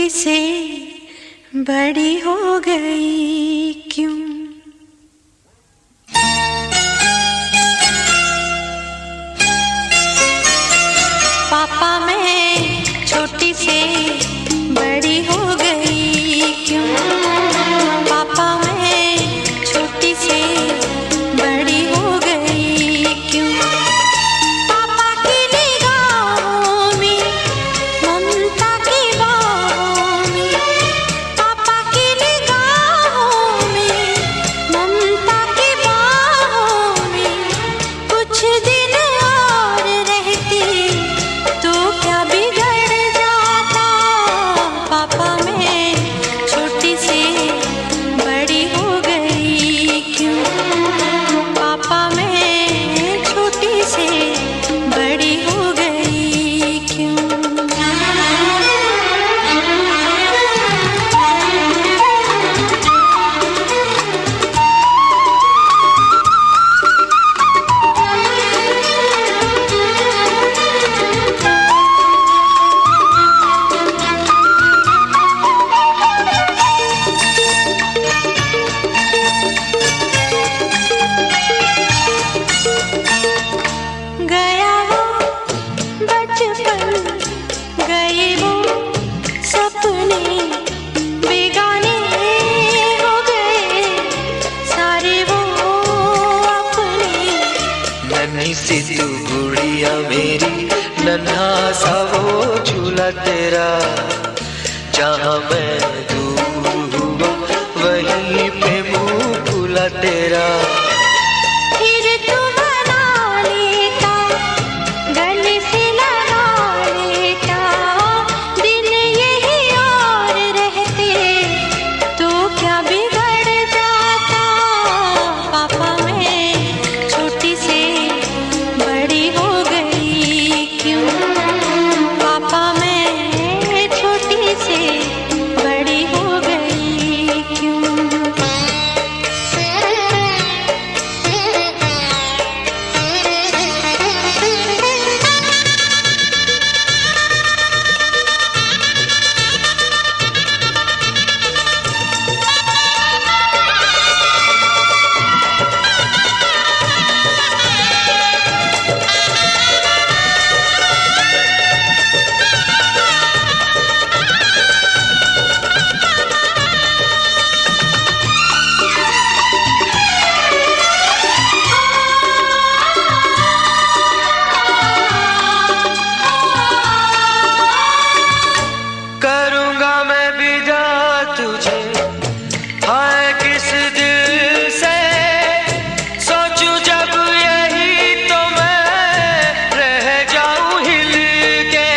छोटी से बड़ी हो गई क्यों? पापा मैं छोटी से बड़ी हो गई क्यों? पापा मैं छोटी से बड़ी हो गई क्यों? पापा की निगाहों में ममता की बाहों में, पापा की निगाहों में ममता की बाहों में, कुछ दिन और रहती तो क्या बिगड़ जाता? पापा मैं छोटी से बड़ी हो गई क्यों? पापा मैं छोटी से बड़ी हो गई क्यों? गया वो बचपन, गए वो सपने, बेगाने हो गए सारे वो अपने। नन्ही सी तू गुड़िया मेरी, नन्हा सा वो झूला तेरा, जहाँ मैं दूर हुआ वहीं पे मुँह खुला तेरा। फिर तू बना लेता, गले से लगा लेता, दिन यही और रहते तो क्या बिगड़ जाता? पापा मैं छोटी से बड़ी हो गई क्यों? पापा मैं छोटी से बड़ी हो गई क्यों? करूँगा मैं विदा तुझे, हाय किस दिल से सोचूं जब यही तो मैं रह जाऊं हिल के।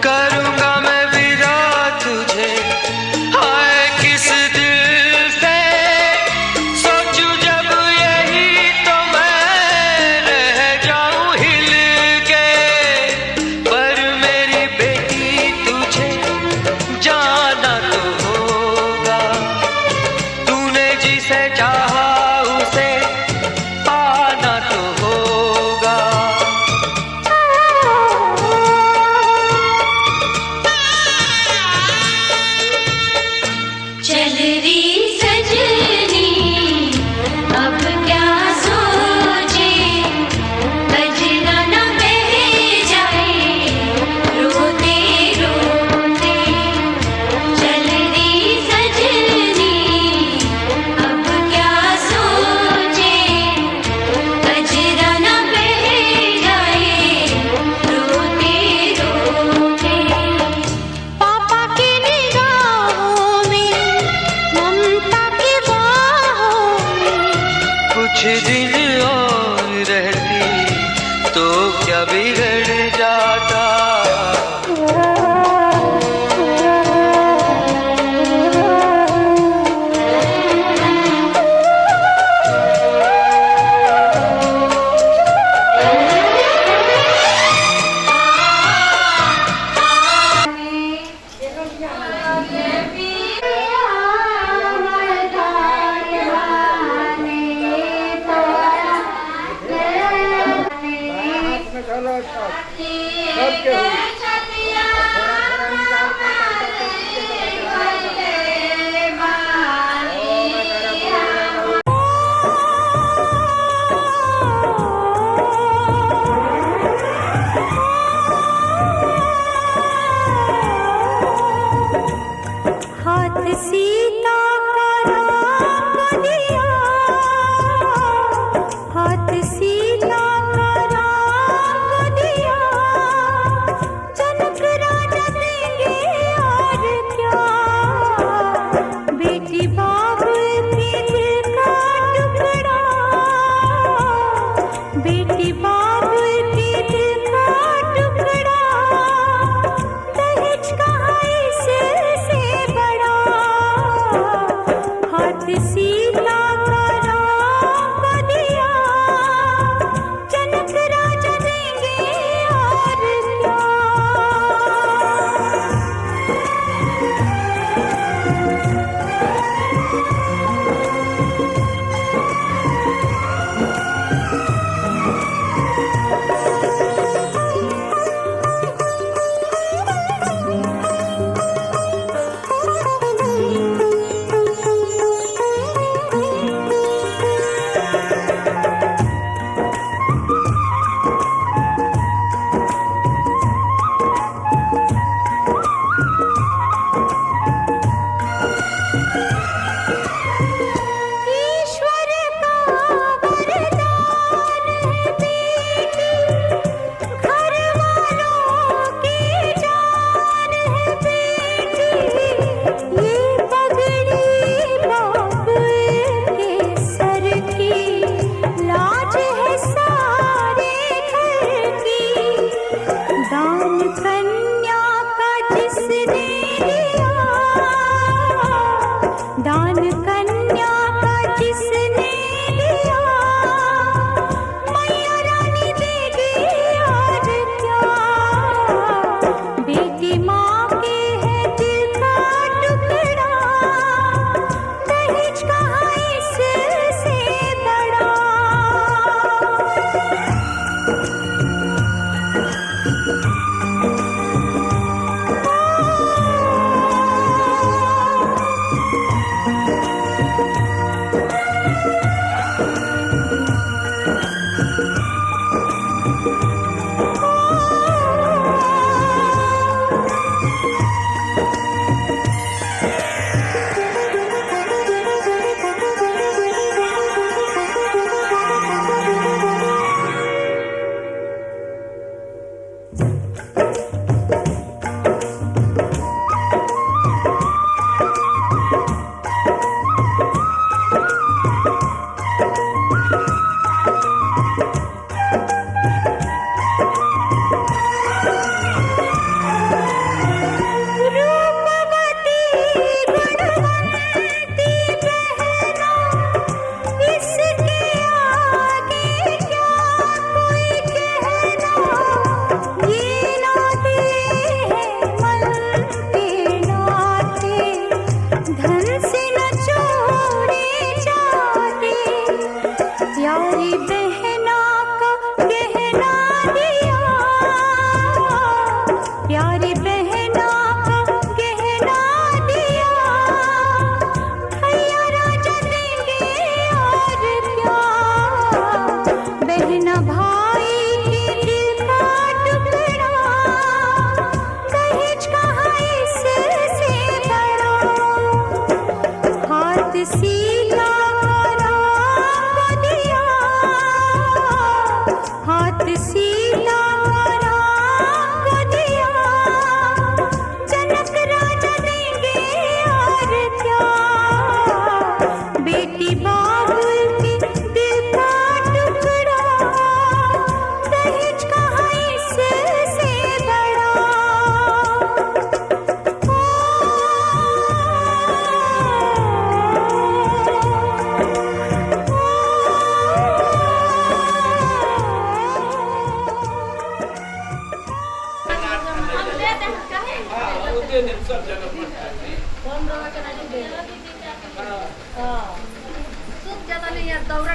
करूँगा मैं विदा तुझे, हाय किस दिल से सोचूं जब यही तो मैं रह जाऊं हिल के। पर मेरी बेटी तुझे जाना तो होगा, तूने जिसे चाहा उसे पाना तो होगा। चल री सजनी अब क्या सोचे, बजना न बह जाए रोते रोते। चल री सजनी अब क्या सोचे, बजना न बह जाए रोते रोते। पापा की निगाहों में ममता की बाहों में, कुछ दिन और रहती तो क्या बिगड़ जाता? चलो सब के हुई थोड़ा निकाल के हाथ सीता का राम दिया, हाथ सीता का राम दिया, जनक राजा देंगे और क्या, बेटी बाबुल के दिल का टुकड़ा, बेटी बाबुल के दिल का टुकड़ा, दहेज कहाँ इससे बड़ा, हाथ सीता का राम दिया, जनक राजा देंगे और क्या। ईश्वर का वरदान है बेटी, घर वालों की जान है बेटी, ये पगड़ी बाबुल के सर की, लाज है सारे घर की, दान कन्या का जिसने दिया, दान कन्या का जिसने लिया, मैया रानी देगी और क्या, बेटी माँ के है दिल का टुकड़ा, दहेज कहाँ इससे बड़ा। रूपवती गुणवंती बहना, इसके आगे क्या कोई कहना, ये नाते हैं मन के नाते, धन से न छोड़े जाते, प्यारी बहना का गहना दिया, प्यारी बहना का गहना दिया, भैया राजा देंगे और क्या, बहना भाई के दिल का टुकड़ा, दहेज कहाँ इससे बड़ा, हाथ सीता का राम दिया, हाथ सीता का राम दिया, जनक राजा देंगे और क्या, बेटी बाबुल के दिल का टुकड़ा, दहेज कहाँ इससे बड़ा। सब जगह दौरा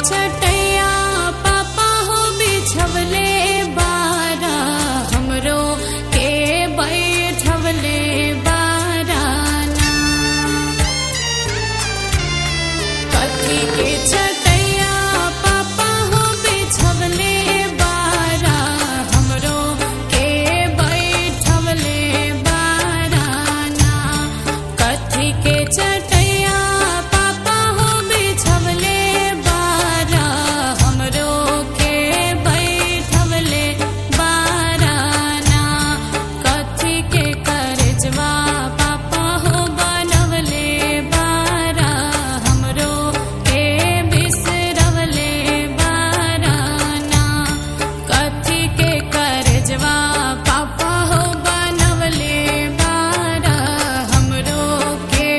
चटैया पापा हो बिछवले बारा हमरो के बैठवले बाराना। कथी के चटैया पापा हो बिछवले बारा हमरो के बैठवले बाराना। कथी के चटैया पापा हो बिछवले बारा हमरो के बैठवले बाराना। कथी के करजवा पापा हो बनवले बारा हमरो के बिसरवले बाराना। कथी के करजवा पापा हो बनवले बारा हमरो के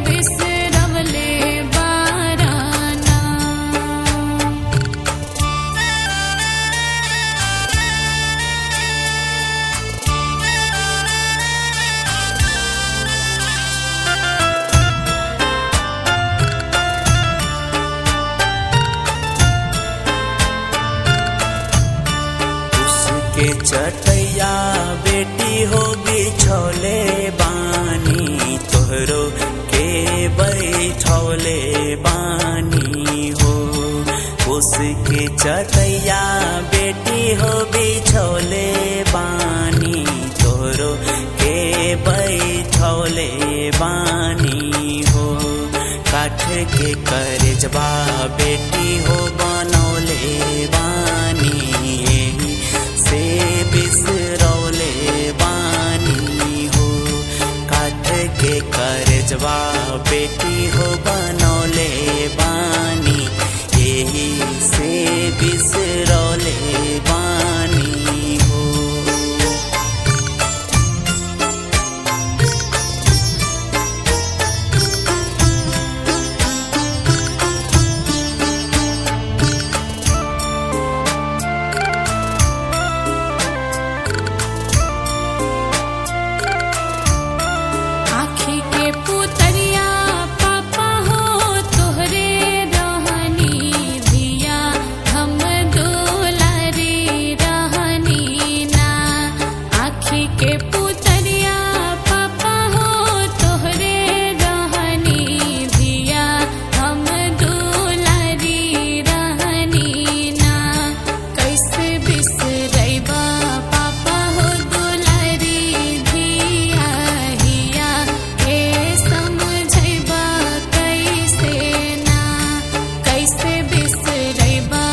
बिसरवले बाराना। उसके चटैया बेटी हो बिछौले बानी तोहरो के बैठौले बानी हो। उसके चटैया बेटी हो बिछौले बानी तोहरो के बैठौले बानी हो। काठ के करजवा बेटी हो बनौले बानी एही से बिसरौले बानी हो। काठ के करजवा बेटी हो बनौले बानी एही से बिसरौले बानी हो। आँखी के पुतरिया पापा हो तोहरे रहनी धिया हम दुलारी रहनी ना। आँखी के पुतरिया पापा हो तोहरे रहनी धिया हम दुलारी रहनी ना। कैसे बिसरैबा पापा हो दुलारी धिया हिया के समझैबा कैसे ना। कैसे बिसरैबा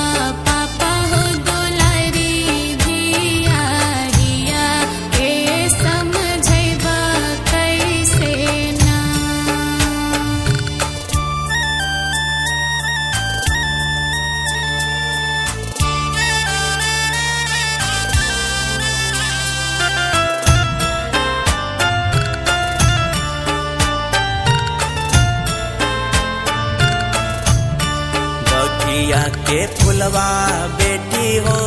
पापा हो दुलारी धिया हिया के समझैबा कैसे ना। बगिया के फुलवा बेटी हो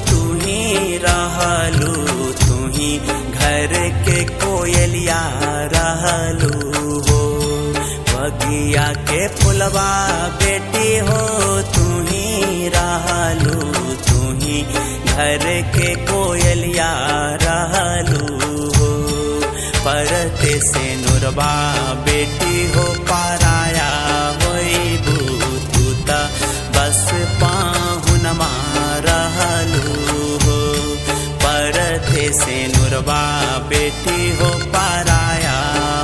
तू ही रहलू तू ही घर के कोयलिया रहलू हो। बगिया के फुलवा बेटी हो तू ही रहलू तू ही घर के कोयलिया रहलू हो। परते से नुरबा बेटी हो पाराया होइबू तू त बस पाहुनमा रहलू हो। परते से नुरबा बेटी हो पाराया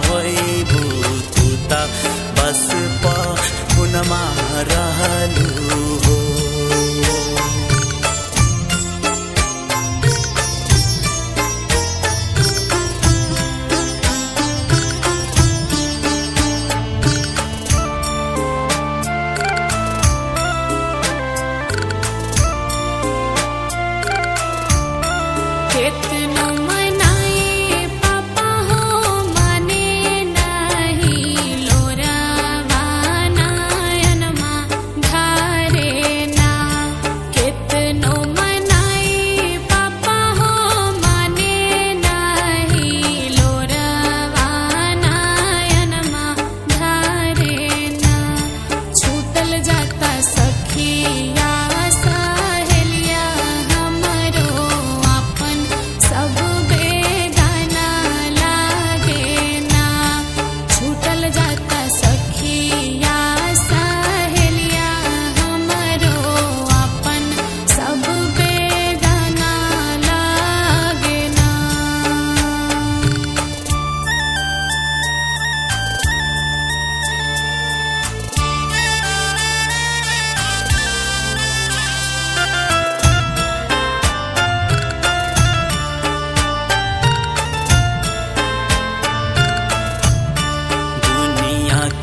होइबू तू त बस पाहुनमा रहलू हो। केतनो मनाए पापा हो माने नहीं लोरा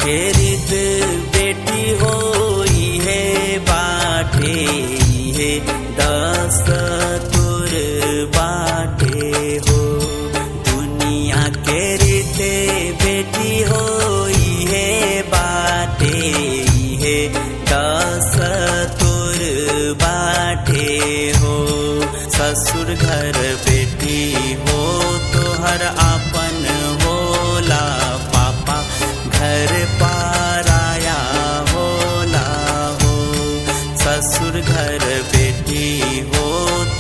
के रिद बेटी हो है बाटे है दस तुर बाटे हो। दुनिया के रिद बेटी हो है बाटे है दस तुर बाटे हो। ससुर घर बेटी हो तो हर आपन होला पापा घर पाराया होला हो। ससुर घर बेटी हो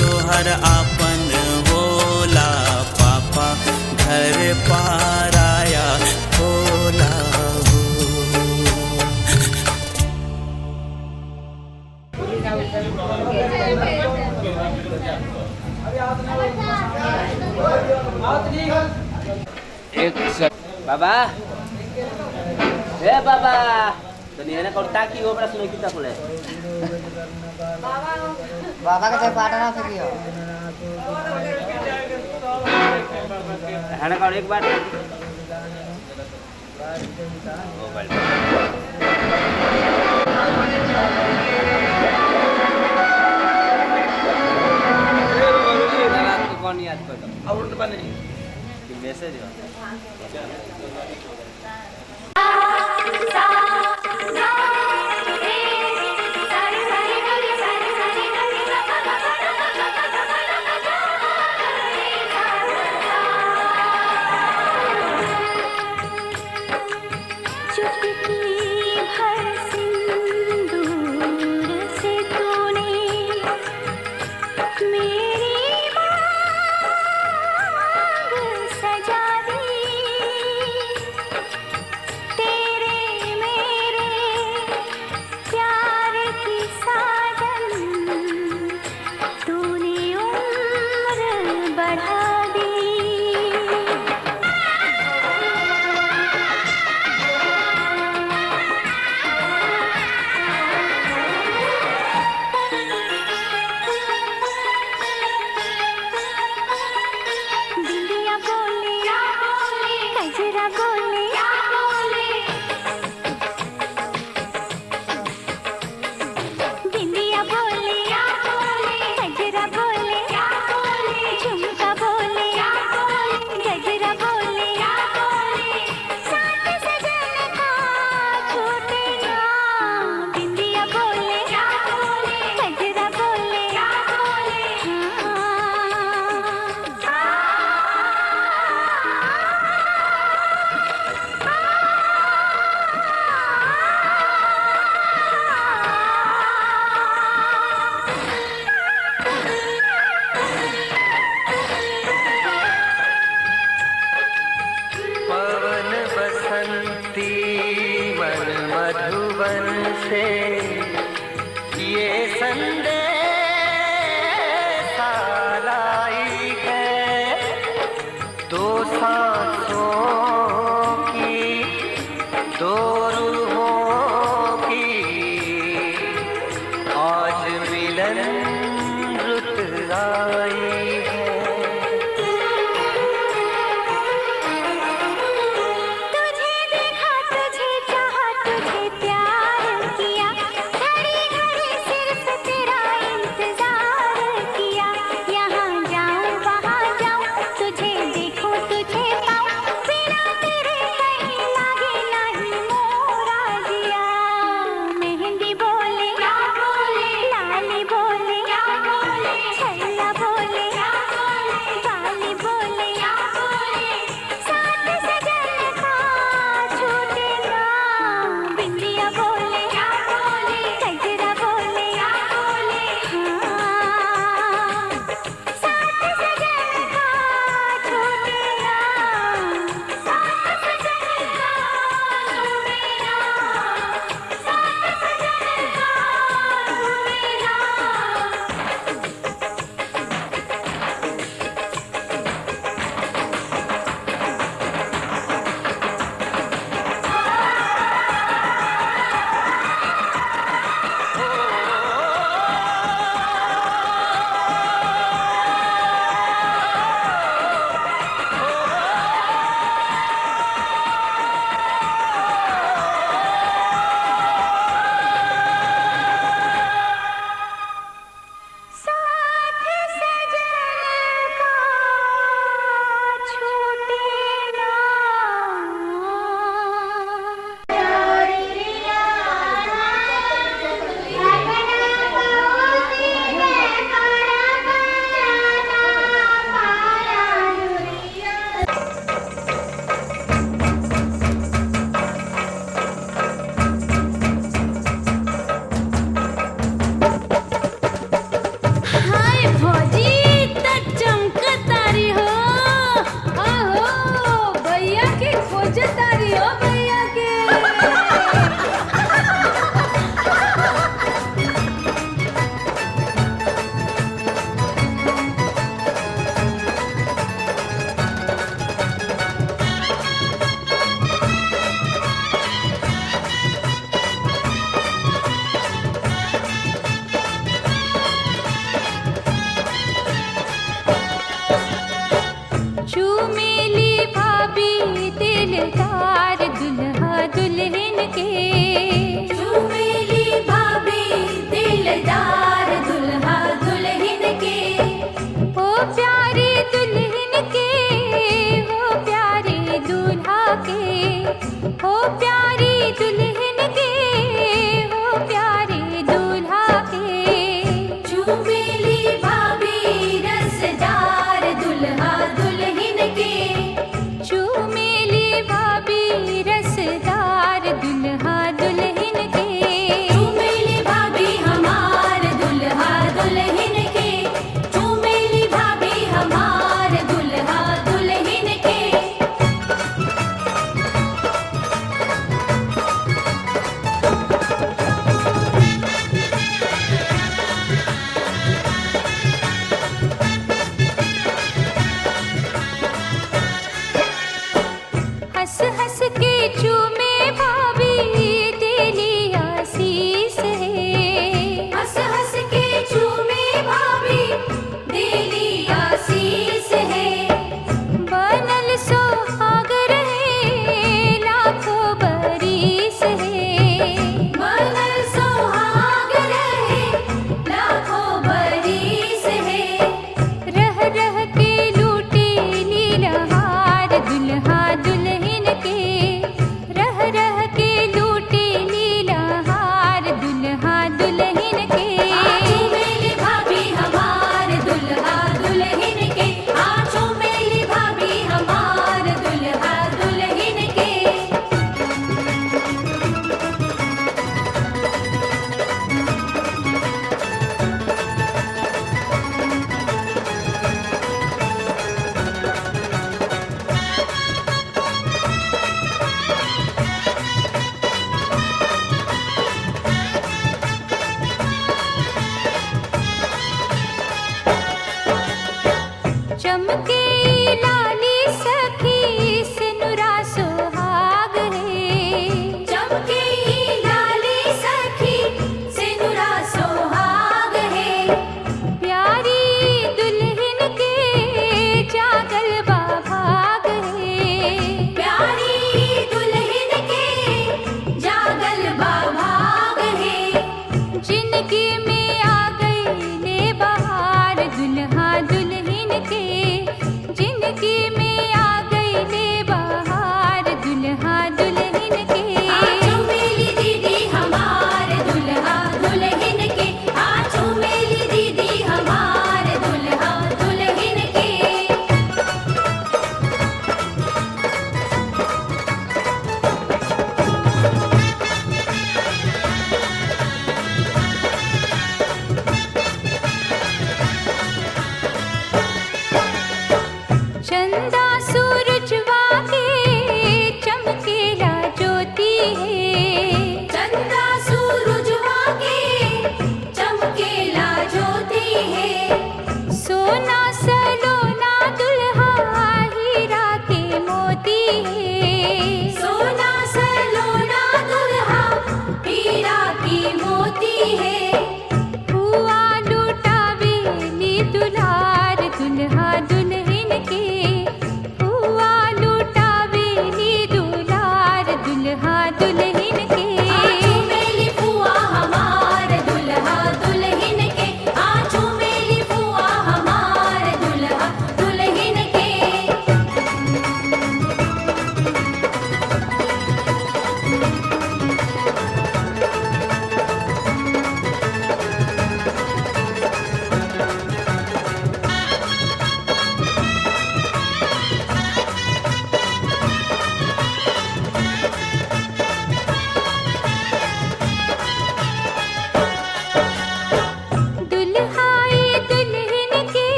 तो हर आपन होला पापा घर पाराया होला हो। बाबा हे बाबा तो नहीं है ना करता की वो बड़ा सुनाई कितना बोले बाबा के पाटना से कियो है ना एक बार ओ भाई कौन याद कर अब उठ बने मैसेज तुझे चाहा तुझे प्यार किया, घड़ी घड़ी सिर्फ तेरा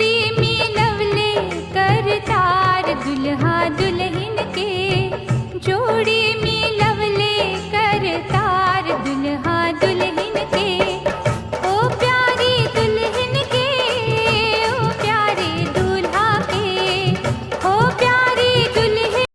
प्रेमी